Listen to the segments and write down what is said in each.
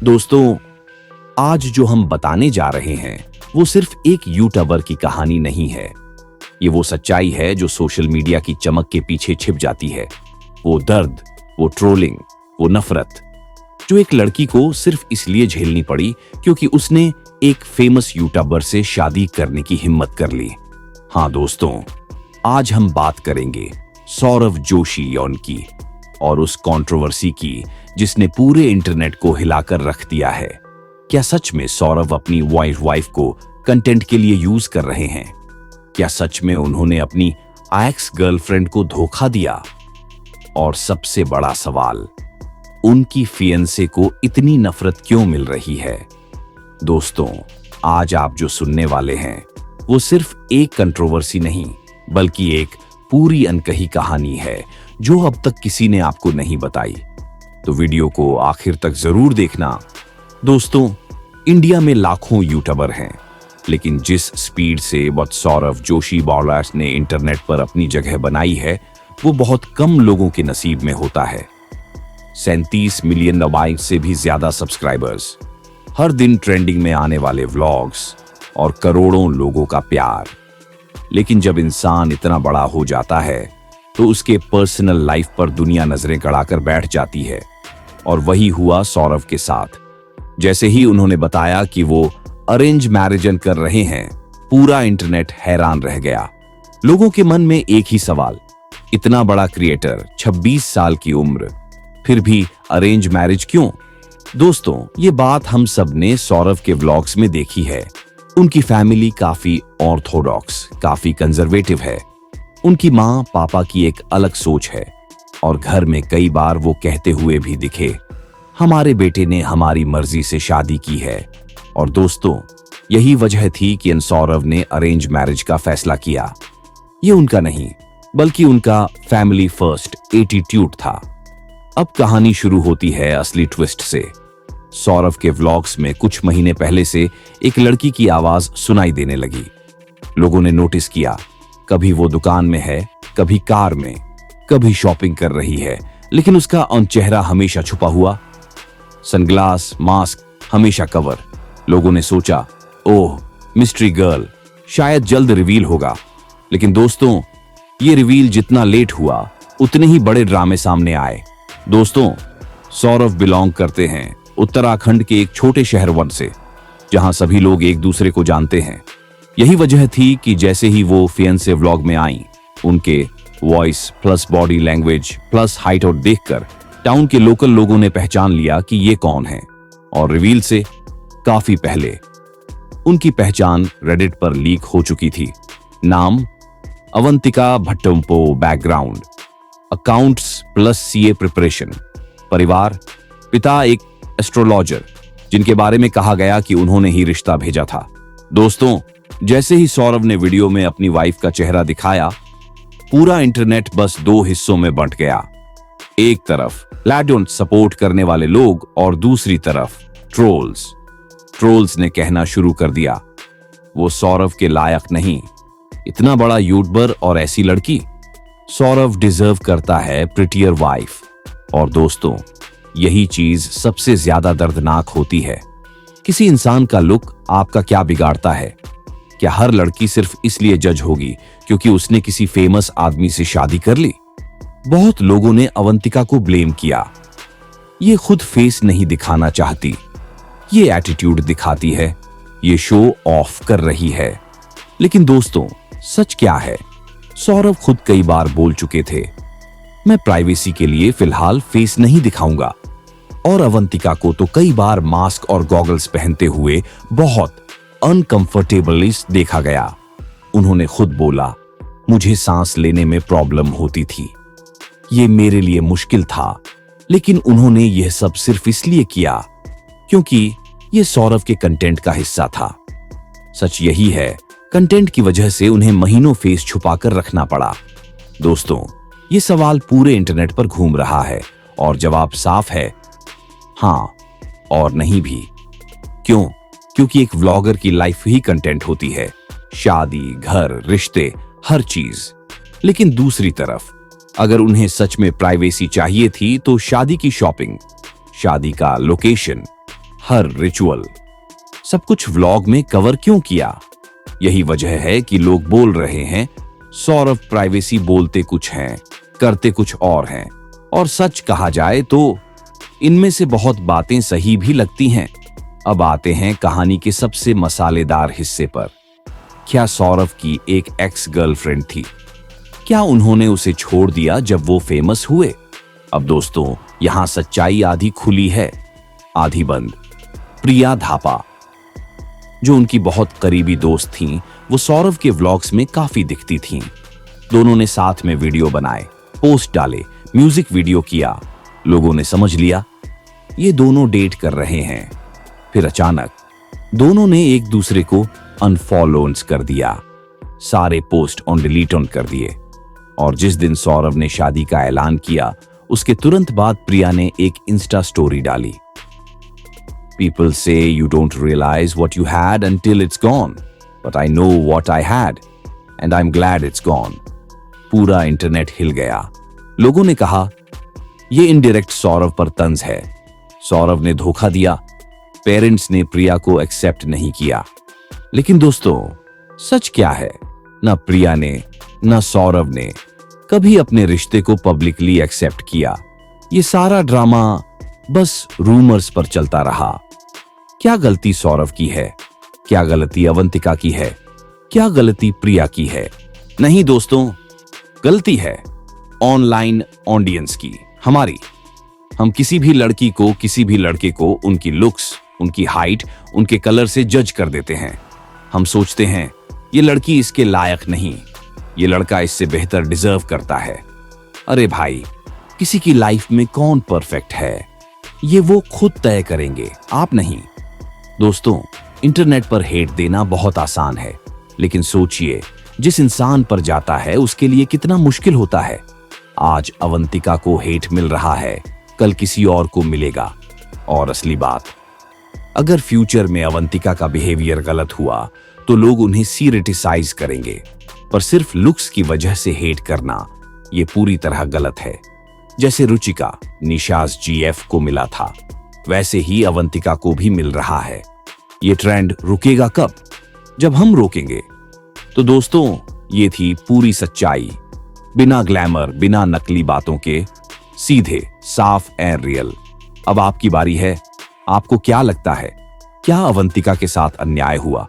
दोस्तों, आज जो हम बताने जा रहे हैं वो सिर्फ एक यूट्यूबर की कहानी नहीं है। ये वो सच्चाई है जो सोशल मीडिया की चमक के पीछे छिप जाती है। वो दर्द, वो ट्रोलिंग, वो नफरत जो एक लड़की को सिर्फ इसलिए झेलनी पड़ी क्योंकि उसने एक फेमस यूट्यूबर से शादी करने की हिम्मत कर ली। हाँ दोस्तों, आज हम बात करेंगे सौरव जोशी की और उस कंट्रोवर्सी की जिसने पूरे इंटरनेट को हिलाकर रख दिया है। क्या सच में सौरव अपनी वाइफ को कंटेंट के लिए यूज कर रहे हैं? क्या सच में उन्होंने अपनी एक्स गर्लफ्रेंड को धोखा दिया? और सबसे बड़ा सवाल, उनकी फियंसे को इतनी नफरत क्यों मिल रही है? दोस्तों, आज आप जो सुनने वाले हैं वो सिर्फ एक कंट्रोवर्सी नहीं बल्कि एक पूरी अनकही कहानी है जो अब तक किसी ने आपको नहीं बताई। तो वीडियो को आखिर तक जरूर देखना। दोस्तों, इंडिया में लाखों यूट्यूबर हैं, लेकिन जिस स्पीड से सौरव जोशी बॉलर्स ने इंटरनेट पर अपनी जगह बनाई है वो बहुत कम लोगों के नसीब में होता है। 37 मिलियन लाइक से भी ज्यादा सब्सक्राइबर्स, हर दिन ट्रेंडिंग में आने वाले व्लॉग्स और करोड़ों लोगों का प्यार। लेकिन जब इंसान इतना बड़ा हो जाता है तो उसके पर्सनल लाइफ पर दुनिया नजरें गड़ाकर बैठ जाती है। और वही हुआ सौरव के साथ। जैसे ही उन्होंने बताया कि वो अरेंज मैरिज कर रहे हैं, पूरा इंटरनेट हैरान रह गया। लोगों के मन में एक ही सवाल, इतना बड़ा क्रिएटर, 26 साल की उम्र, फिर भी अरेंज मैरिज क्यों? दोस्तों, ये बात हम सब ने सौरव के व्लॉग्स में देखी है। उनकी फैमिली काफी ऑर्थोडॉक्स, काफी कंजर्वेटिव है। उनकी माँ पापा की एक अलग सोच है और घर में कई बार वो कहते हुए भी दिखे, हमारे बेटे ने हमारी मर्जी से शादी की है। और दोस्तों, यही वजह थी कि सौरव ने अरेंज मैरिज का फैसला किया। ये उनका नहीं बल्कि उनका फैमिली फर्स्ट एटीट्यूड था। अब कहानी शुरू होती है असली ट्विस्ट से। सौरव के व्लॉग्स में कुछ महीने पहले से एक लड़की की आवाज सुनाई देने लगी। लोगों ने नोटिस किया, कभी वो दुकान में है, कभी कार में, कभी शॉपिंग कर रही है, लेकिन उसका चेहरा हमेशा छुपा हुआ। सनग्लास, मास्क, हमेशा कवर। लोगों ने सोचा, ओह मिस्ट्री गर्ल, शायद जल्द रिवील होगा। लेकिन दोस्तों, ये रिवील जितना लेट हुआ उतने ही बड़े ड्रामे सामने आए। दोस्तों, सौरव बिलोंग करते हैं उत्तराखंड के एक छोटे शहर वन से, जहां सभी लोग एक दूसरे को जानते हैं। यही वजह थी कि जैसे ही वो फियंसे व्लॉग में आई, उनके voice plus body language plus height out देखकर टाउन के लोकल लोगों ने पहचान लिया कि ये कौन है। और रिवील से काफी पहले उनकी पहचान रेडिट पर लीक हो चुकी थी। नाम अवंतिका भट्टम्पो, background accounts plus CA preparation, परिवार पिता एक एस्ट्रोलॉजर जिनके बारे में कहा गया कि उन्होंने ही रिश्ता भेजा था। दोस्तों, जैसे ही सौरव ने वीडियो में अपनी वाइफ का चेहरा दिखाया, पूरा इंटरनेट बस दो हिस्सों में बंट गया। एक तरफ लैडोन सपोर्ट करने वाले लोग और दूसरी तरफ ट्रोल्स ने कहना शुरू कर दिया, वो सौरव के लायक नहीं, इतना बड़ा यूट्यूबर और ऐसी लड़की। सौरव डिजर्व करता है प्रिटियर वाइफ। और दोस्तों, यही चीज सबसे ज्यादा दर्दनाक होती है। किसी इंसान का लुक आपका क्या बिगाड़ता है? क्या हर लड़की सिर्फ इसलिए जज होगी क्योंकि उसने किसी फेमस आदमी से शादी कर ली? बहुत लोगों ने अवंतिका को ब्लेम किया। ये खुद फेस नहीं दिखाना चाहती, ये एटीट्यूड दिखाती है, ये शो ऑफ कर रही है। लेकिन दोस्तों, सच क्या है? सौरव खुद कई बार बोल चुके थे, मैं प्राइवेसी के लिए फिलहाल फेस नहीं दिखाऊंगा। और अवंतिका को तो कई बार मास्क और गॉगल्स पहनते हुए बहुत अनकंफर्टेबली देखा गया। उन्होंने खुद बोला, मुझे सांस लेने में प्रॉब्लम होती थी, ये मेरे लिए मुश्किल था। लेकिन उन्होंने यह सब सिर्फ इसलिए किया क्योंकि यह सौरव के कंटेंट का हिस्सा था। सच यही है, कंटेंट की वजह से उन्हें महीनों फेस छुपाकर रखना पड़ा। दोस्तों, ये सवाल पूरे इंटरनेट पर घूम रहा है और जवाब साफ है, हाँ और नहीं भी। क्यों? क्योंकि एक व्लॉगर की लाइफ ही कंटेंट होती है, शादी, घर, रिश्ते, हर चीज। लेकिन दूसरी तरफ अगर उन्हें सच में प्राइवेसी चाहिए थी तो शादी की शॉपिंग, शादी का लोकेशन, हर रिचुअल, सब कुछ व्लॉग में कवर क्यों किया? यही वजह है कि लोग बोल रहे हैं सौरव प्राइवेसी बोलते कुछ हैं, करते कुछ और हैं। और सच कहा जाए तो इनमें से बहुत बातें सही भी लगती हैं। अब आते हैं कहानी के सबसे मसालेदार हिस्से पर। क्या सौरव की एक एक्स गर्लफ्रेंड थी? क्या उन्होंने उसे छोड़ दिया जब वो फेमस हुए? अब दोस्तों, यहां सच्चाई आधी खुली है, आधी बंद। प्रिया थापा, जो उनकी बहुत करीबी दोस्त थीं, वो सौरव के व्लॉग्स में काफी दिखती थीं। दोनों ने साथ में वीडियो बनाए, पोस्ट डाले, म्यूजिक वीडियो किया। लोगों ने समझ लिया ये दोनों डेट कर रहे हैं। फिर अचानक दोनों ने एक दूसरे को अनफॉलो कर दिया, सारे पोस्ट ऑन डिलीट ऑन कर दिए। और जिस दिन सौरव ने शादी का ऐलान किया, उसके तुरंत बाद प्रिया ने एक इंस्टा स्टोरी डाली। People say you don't realize what you had until it's gone, but I know what I had, and I'm glad it's gone. पूरा इंटरनेट हिल गया। लोगों ने कहा ये इनडायरेक्ट सौरव पर तंज है, सौरव ने धोखा दिया, पेरेंट्स ने प्रिया को एक्सेप्ट नहीं किया। लेकिन दोस्तों, सच क्या है? ना प्रिया ने ना सौरव ने कभी अपने रिश्ते को पब्लिकली एक्सेप्ट किया। ये सारा ड्रामा बस रूमर्स पर चलता रहा। क्या गलती सौरव की है? क्या गलती अवंतिका की है? क्या गलती प्रिया की है? नहीं दोस्तों, गलती है ऑनलाइन ऑडियंस की, हमारी। हम किसी भी लड़की को, किसी भी लड़के को उनकी लुक्स, उनकी हाइट, उनके कलर से जज कर देते हैं। हम सोचते हैं ये लड़की इसके लायक नहीं, ये लड़का इससे बेहतर डिजर्व करता है। अरे भाई, किसी की लाइफ में कौन परफेक्ट है ये वो खुद तय करेंगे, आप नहीं। दोस्तों, इंटरनेट पर हेट देना बहुत आसान है, लेकिन सोचिए जिस इंसान पर जाता है उसके लिए कितना मुश्किल होता है। आज अवंतिका को हेट मिल रहा है, कल किसी और को मिलेगा। और असली बात, अगर फ्यूचर में अवंतिका का बिहेवियर गलत हुआ तो लोग उन्हें क्रिटिसाइज करेंगे, पर सिर्फ लुक्स की वजह से हेट करना ये पूरी तरह गलत है। जैसे रुचिका निशाज GF को मिला था, वैसे ही अवंतिका को भी मिल रहा है। ये ट्रेंड रुकेगा कब? जब हम रोकेंगे। तो दोस्तों, ये थी पूरी सच्चाई, बिना ग्लैमर, बिना नकली बातों के, सीधे, साफ एंड रियल। अब आपकी बारी है। आपको क्या लगता है, क्या अवंतिका के साथ अन्याय हुआ?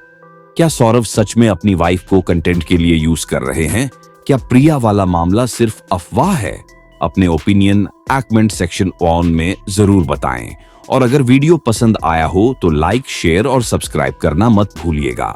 क्या सौरव सच में अपनी वाइफ को कंटेंट के लिए यूज कर रहे हैं? क्या प्रिया वाला मामला सिर्फ अफवाह है? अपने ओपिनियन कमेंट सेक्शन ऑन में जरूर बताएं। और अगर वीडियो पसंद आया हो तो लाइक, शेयर और सब्सक्राइब करना मत भूलिएगा।